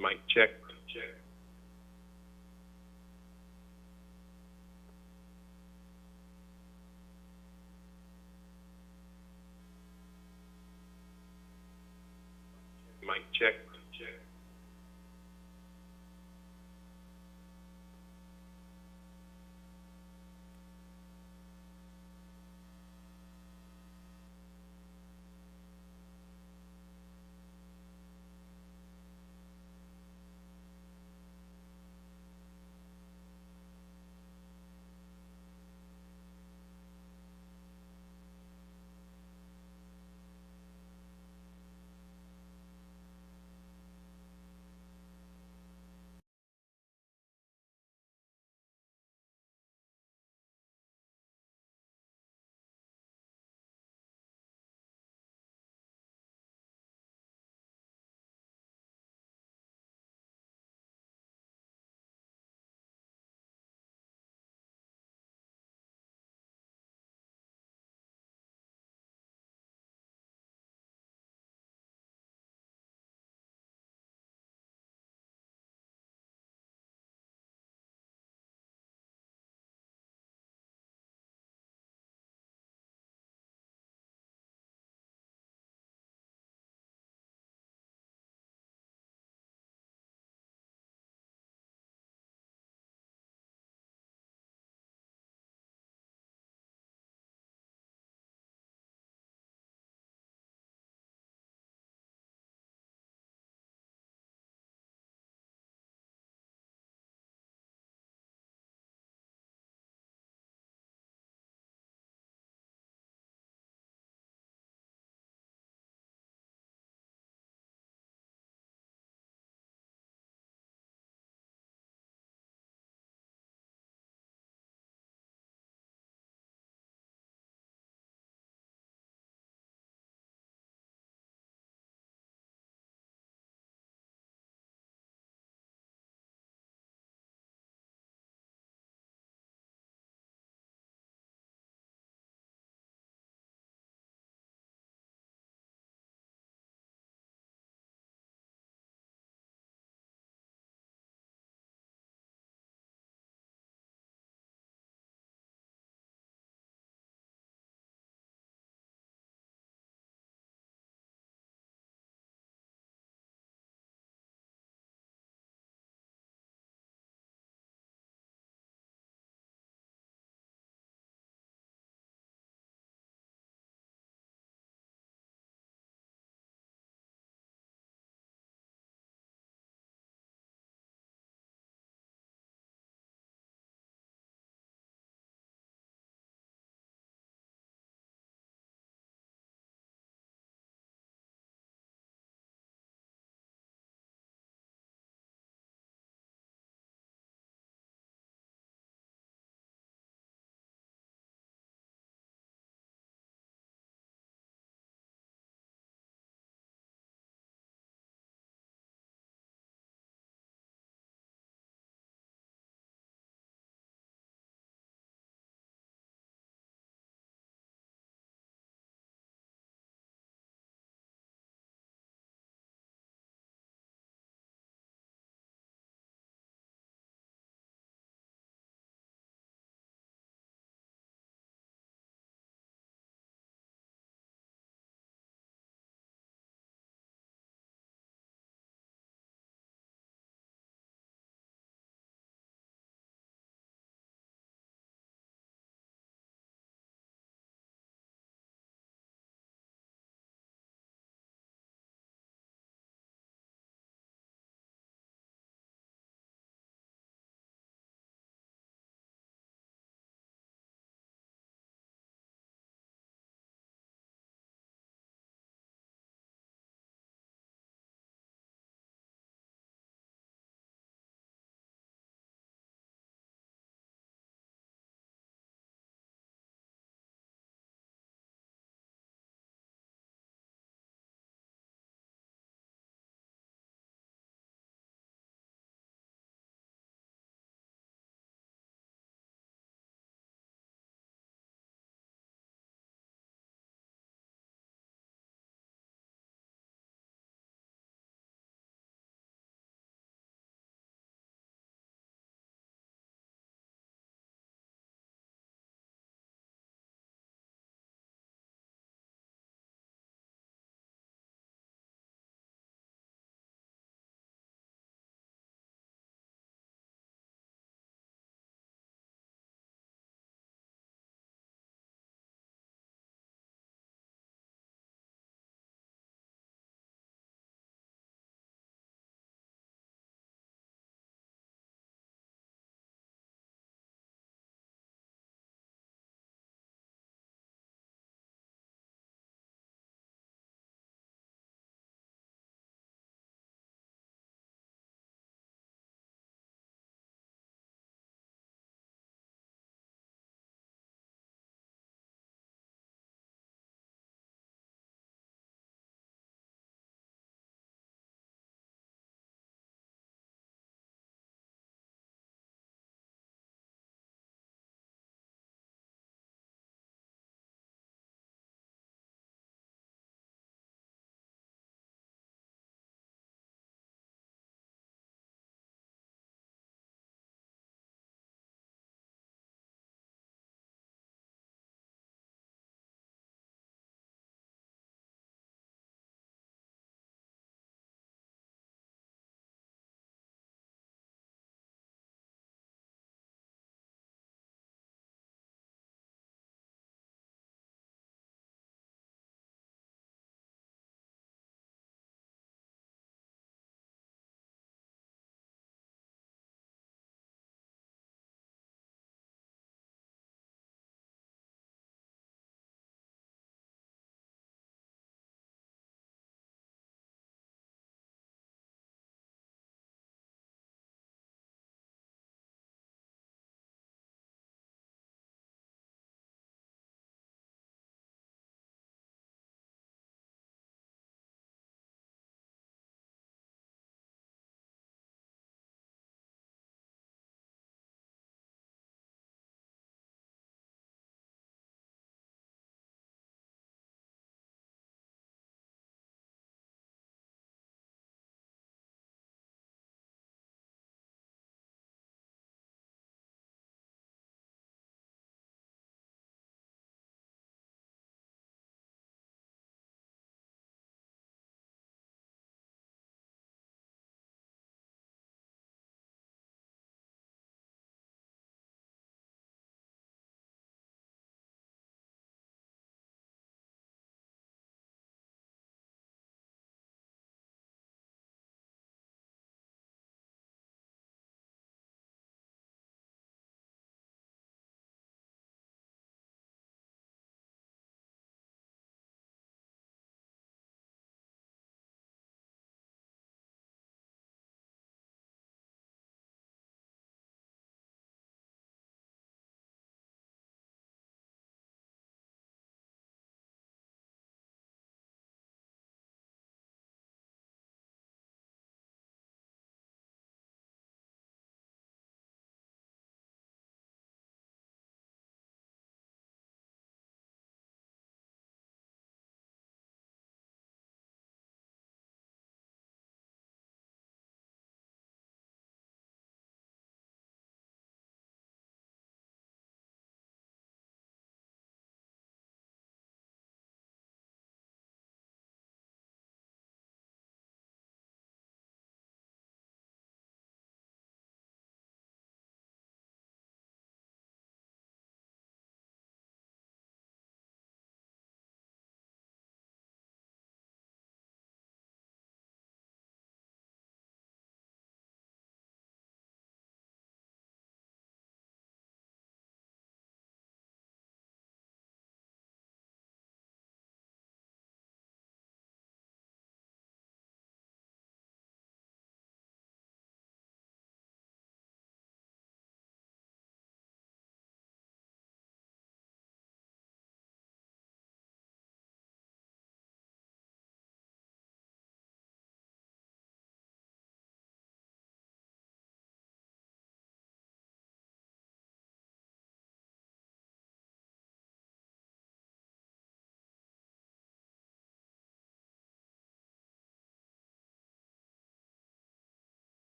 Mic check. Mic check.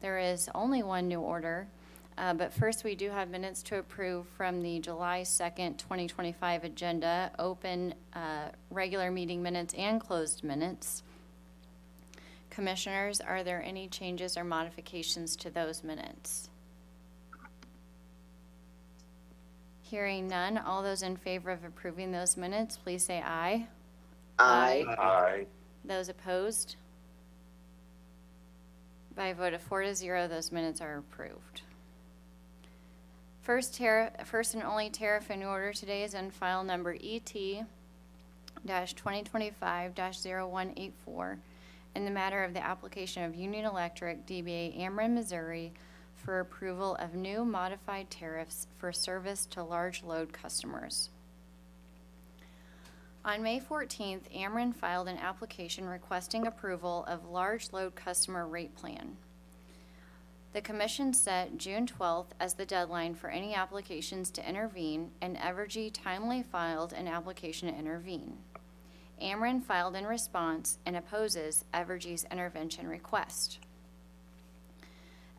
There is only one new order, but first we do have minutes to approve from the July 2nd, 2025 agenda, open regular meeting minutes and closed minutes. Commissioners, are there any changes or modifications to those minutes? Hearing none, all those in favor of approving those minutes, please say aye. Aye. Aye. Those opposed? By a vote of 4-0, those minutes are approved. First and only tariff in order today is on file number ET-2025-0184 in the matter of the application of Union Electric, DBA Ameren, Missouri, for approval of new modified tariffs for service to large load customers. On May 14th, Ameren filed an application requesting approval of large load customer rate plan. The Commission set June 12th as the deadline for any applications to intervene, and Evergy timely filed an application to intervene. Ameren filed in response and opposes Evergy's intervention request.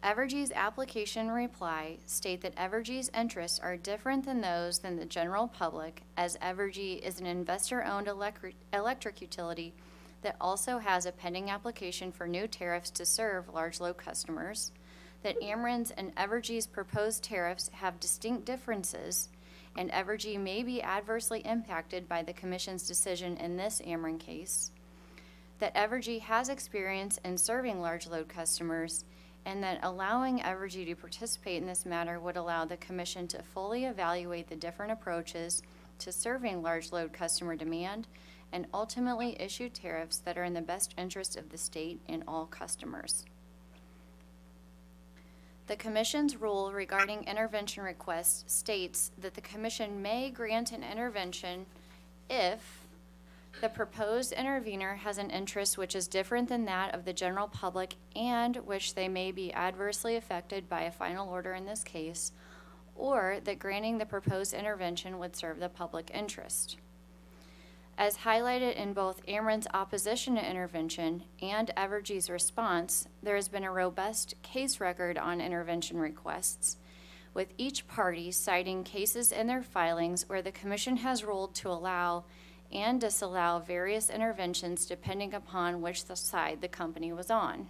Evergy's application reply state that Evergy's interests are different than those than the general public, as Evergy is an investor-owned electric utility that also has a pending application for new tariffs to serve large load customers, that Ameren's and Evergy's proposed tariffs have distinct differences, and Evergy may be adversely impacted by the Commission's decision in this Ameren case, that Evergy has experience in serving large load customers, and that allowing Evergy to participate in this matter would allow the Commission to fully evaluate the different approaches to serving large load customer demand and ultimately issue tariffs that are in the best interest of the state and all customers. The Commission's rule regarding intervention requests states that the Commission may grant an intervention if the proposed intervener has an interest which is different than that of the general public and which they may be adversely affected by a final order in this case, or that granting the proposed intervention would serve the public interest. As highlighted in both Ameren's opposition to intervention and Evergy's response, there has been a robust case record on intervention requests, with each party citing cases in their filings where the Commission has ruled to allow and disallow various interventions depending upon which side the company was on.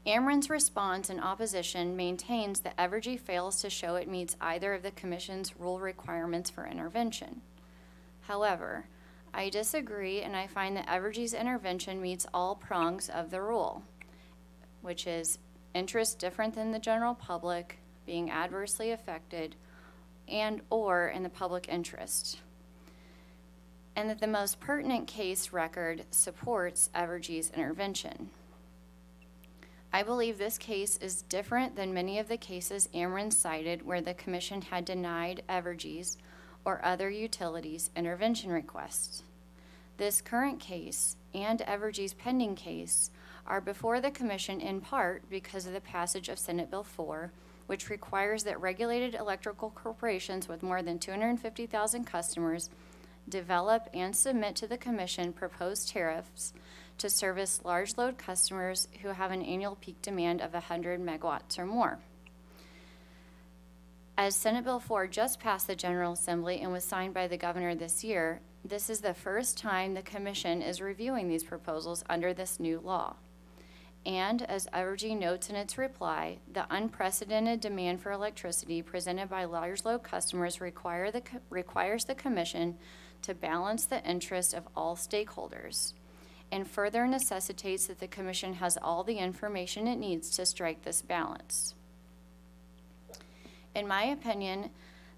Ameren's response in opposition maintains that Evergy fails to show it meets either of the Commission's rule requirements for intervention. However, I disagree, and I find that Evergy's intervention meets all prongs of the rule, which is interest different than the general public, being adversely affected, and or in the public interest, and that the most pertinent case record supports Evergy's intervention. I believe this case is different than many of the cases Ameren cited where the Commission had denied Evergy's or other utilities' intervention requests. This current case and Evergy's pending case are before the Commission in part because of the passage of Senate Bill 4, which requires that regulated electrical corporations with more than 250,000 customers develop and submit to the Commission proposed tariffs to service large load customers who have an annual peak demand of 100 megawatts or more. As Senate Bill 4 just passed the General Assembly and was signed by the Governor this year, this is the first time the Commission is reviewing these proposals under this new law. And as Evergy notes in its reply, the unprecedented demand for electricity presented by large load customers requires the Commission to balance the interests of all stakeholders, and further necessitates that the Commission has all the information it needs to strike this balance. In my opinion,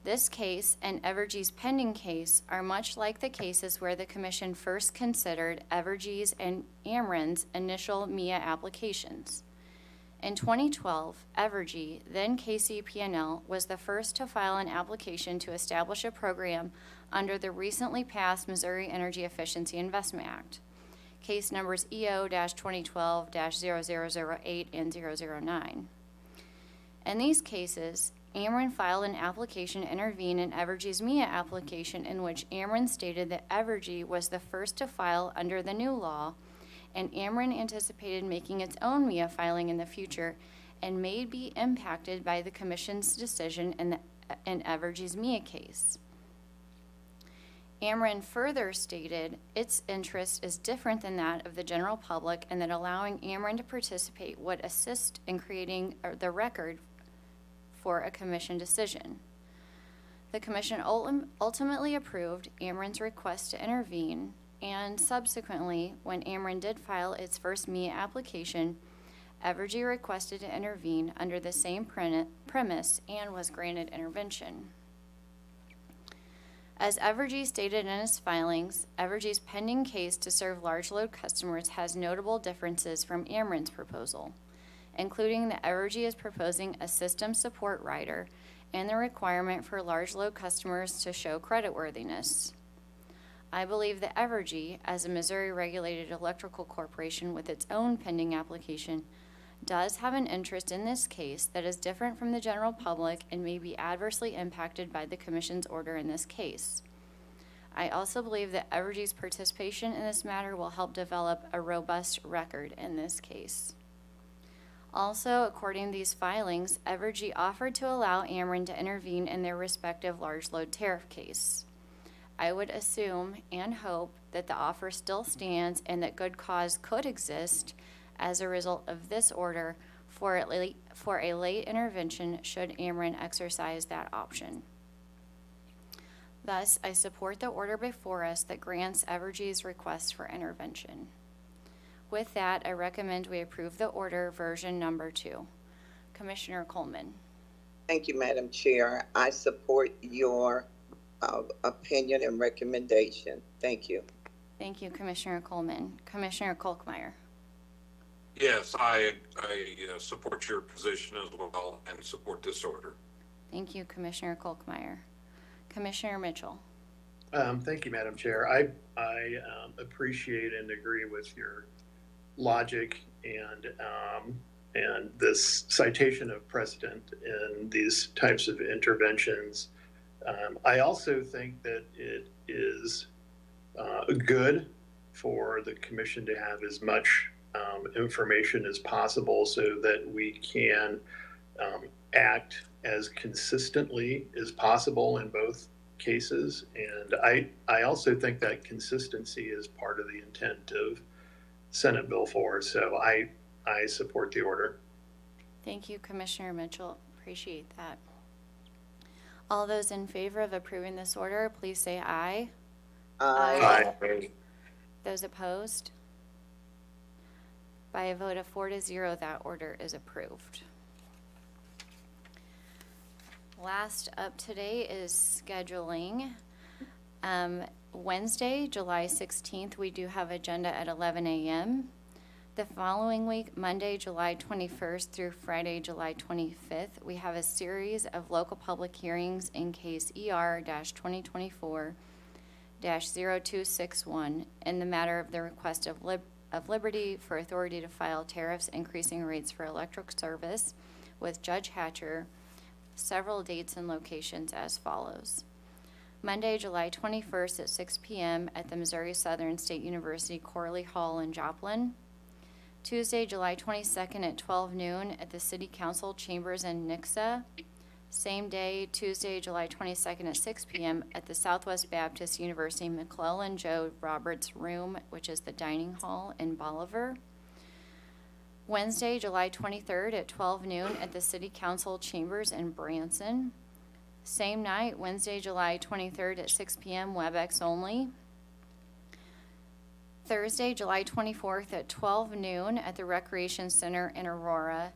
this case and Evergy's pending case are much like the cases where the Commission first considered Evergy's and Ameren's initial MIA applications. In 2012, Evergy, then KCP&L, was the first to file an application to establish a program under the recently passed Missouri Energy Efficiency Investment Act, case numbers EO-2012-0008 and 009. In these cases, Ameren filed an application to intervene in Evergy's MIA application in which Ameren stated that Evergy was the first to file under the new law and Ameren anticipated making its own MIA filing in the future and may be impacted by the Commission's decision in Evergy's MIA case. Ameren further stated its interest is different than that of the general public and that allowing Ameren to participate would assist in creating the record for a Commission decision. The Commission ultimately approved Ameren's request to intervene, and subsequently, when Ameren did file its first MIA application, Evergy requested to intervene under the same premise and was granted intervention. As Evergy stated in its filings, Evergy's pending case to serve large load customers has notable differences from Ameren's proposal, including that Evergy is proposing a system support rider and the requirement for large load customers to show creditworthiness. I believe that Evergy, as a Missouri regulated electrical corporation with its own pending application, does have an interest in this case that is different from the general public and may be adversely impacted by the Commission's order in this case. I also believe that Evergy's participation in this matter will help develop a robust record in this case. Also, according to these filings, Evergy offered to allow Ameren to intervene in their respective large load tariff case. I would assume and hope that the offer still stands and that good cause could exist as a result of this order for a late intervention should Ameren exercise that option. Thus, I support the order before us that grants Evergy's request for intervention. With that, I recommend we approve the order version number 2. Commissioner Coleman. Thank you, Madam Chair. I support your opinion and recommendation. Thank you. Thank you, Commissioner Coleman. Commissioner Kolkmeyer. Yes, I support your position as well and support this order. Thank you, Commissioner Kolkmeyer. Commissioner Mitchell. Thank you, Madam Chair. I appreciate and agree with your logic and this citation of precedent in these types of interventions. I also think that it is good for the Commission to have as much information as possible so that we can act as consistently as possible in both cases. And I also think that consistency is part of the intent of Senate Bill 4. So I support the order. Thank you, Commissioner Mitchell. Appreciate that. All those in favor of approving this order, please say aye. Aye. Aye. Those opposed? By a vote of 4-0, that order is approved. Last up today is scheduling. Wednesday, July 16th, we do have agenda at 11 a.m. The following week, Monday, July 21st through Friday, July 25th, we have a series of local public hearings in case ER-2024-0261 in the matter of the request of Liberty for authority to file tariffs increasing rates for electric service with Judge Hatcher. Several dates and locations as follows. Monday, July 21st at 6 p.m. at the Missouri Southern State University Corley Hall in Joplin. Tuesday, July 22nd at 12 noon at the City Council Chambers in Nixa. Same day, Tuesday, July 22nd at 6 p.m. at the Southwest Baptist University McClellan Joe Roberts Room, which is the dining hall in Bolivar. Wednesday, July 23rd at 12 noon at the City Council Chambers in Branson. Same night, Wednesday, July 23rd at 6 p.m., WebEx only. Thursday, July 24th at 12 noon at the Recreation Center in Aurora.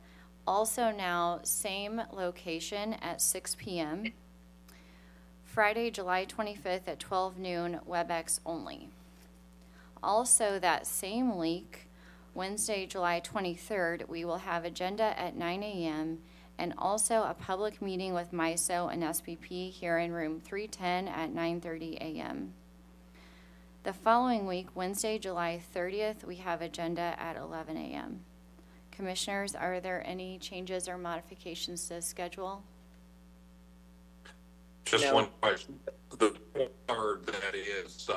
Also now, same location at 6 p.m. Friday, July 25th at 12 noon, WebEx only. Also that same week, Wednesday, July 23rd, we will have agenda at 9 a.m. and also a public meeting with MISO and SPP here in room 310 at 9:30 a.m. The following week, Wednesday, July 30th, we have agenda at 11 a.m. Commissioners, are there any changes or modifications to the schedule? Just No. one question. The board that is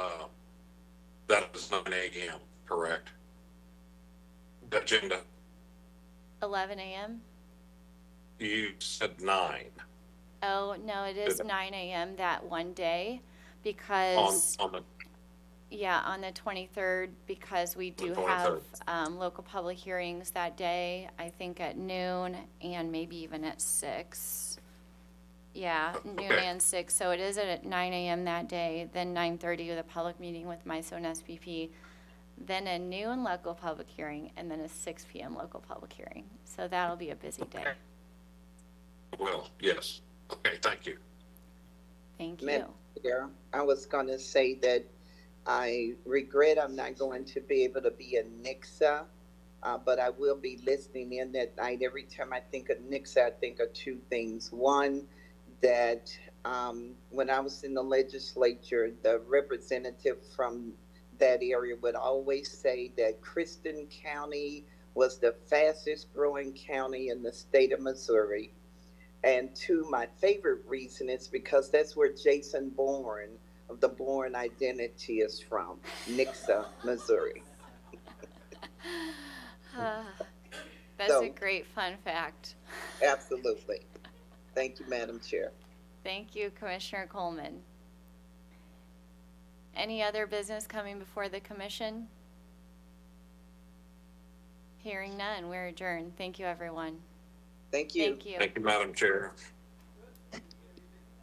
9 a.m., correct? agenda? 11 a.m.? You said 9 Oh, no, it is Did- 9 a.m. that one day on, because, on the, yeah, on the 23rd, because we do The have 23rd. local public hearings that day, I think at noon and maybe even at 6. Yeah, noon Okay. and 6, so it is at 9 a.m. that day, then 9:30 with a public meeting with MISO and SPP, then a noon local public hearing, and then a 6 p.m. local public hearing. So that'll be a busy day. well, yes. Okay, thank you. Thank you. Madam Chair, I was gonna say that I regret I'm not going to be able to be in Nixa, but I will be listening in that night. Every time I think of Nixa, I think of two things. One, that when I was in the legislature, the representative from that area would always say that Kristen County was the fastest growing county in the state of Missouri. And two, my favorite reason is because that's where Jason Bourne of the Bourne Identity is from, Nixa, Missouri. That's a So- great fun fact. Absolutely. Thank you, Madam Chair. Thank you, Commissioner Coleman. Any other business coming before the commission? Hearing none, we're adjourned. Thank you, everyone. Thank you. Thank you. Thank you, Madam Chair.